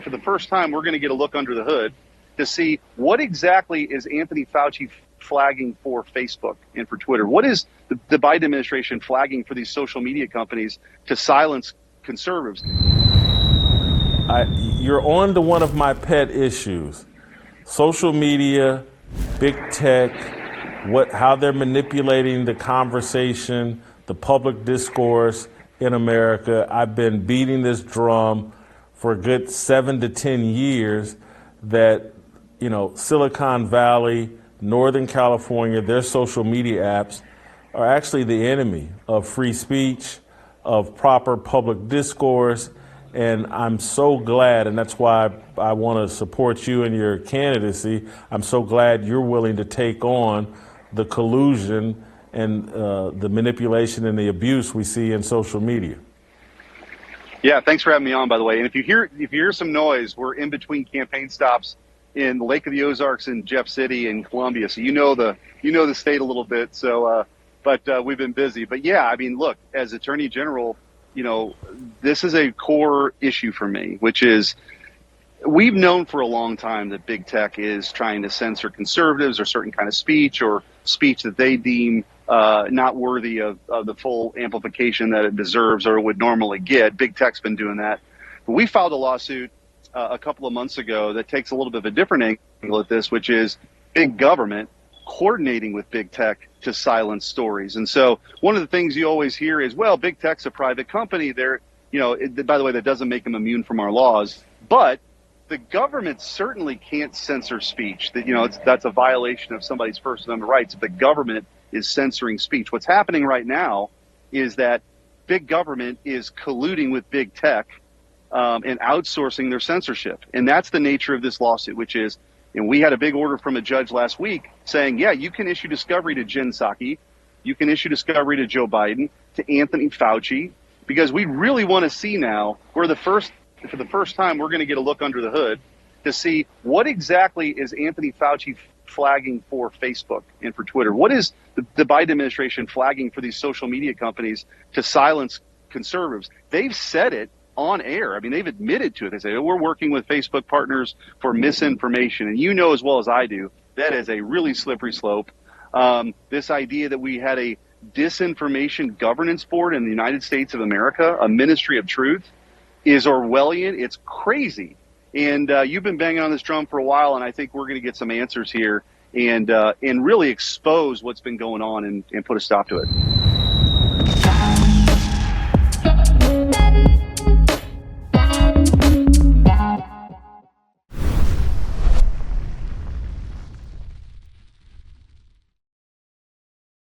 for the first time, we're going to get a look under the hood to see what exactly is Anthony Fauci flagging for Facebook and for Twitter. What is the Biden administration flagging for these social media companies to silence conservatives? You're on to one of my pet issues. Social media, big tech, how they're manipulating the conversation, the public discourse in America. I've been beating this drum for a good 7 to 10 years that, Silicon Valley, Northern California, their social media apps are actually the enemy of free speech, of proper public discourse. And I'm so glad, and that's why I want to support you in your candidacy. I'm so glad you're willing to take on the collusion and the manipulation and the abuse we see in social media. Yeah, thanks for having me on, by the way. And if you hear some noise, we're in between campaign stops in the Lake of the Ozarks in Jeff City and Columbia, so you know the state a little bit. So, but we've been busy. But yeah, I mean, look, as Attorney General, this is a core issue for me, which is we've known for a long time that big tech is trying to censor conservatives or certain kind of speech or speech that they deem not worthy of the full amplification that it deserves or would normally get. Big tech's been doing that. But we filed a lawsuit a couple of months ago that takes a little bit of a different angle at this, which is big government coordinating with big tech to silence stories. And so one of the things you always hear is, well, big tech's a private company. They're, by the way, that doesn't make them immune from our laws. But the government certainly can't censor speech. That that's a violation of somebody's First Amendment rights if the government is censoring speech. What's happening right now is that big government is colluding with big tech and outsourcing their censorship. And that's the nature of this lawsuit, which is, and we had a big order from a judge last week saying, yeah, you can issue discovery to Jen Psaki, you can issue discovery to Joe Biden, to Anthony Fauci, because we really want to see now, for the first time, we're going to get a look under the hood to see what exactly is Anthony Fauci flagging for Facebook and for Twitter. What is the Biden administration flagging for these social media companies to silence conservatives? They've said it on air. I mean, they've admitted to it. They say, we're working with Facebook partners for misinformation. And as well as I do, that is a really slippery slope. This idea that we had a disinformation governance board in the United States of America, a ministry of truth, is Orwellian. It's crazy. And you've been banging on this drum for a while, and I think we're going to get some answers here and really expose what's been going on and put a stop to it.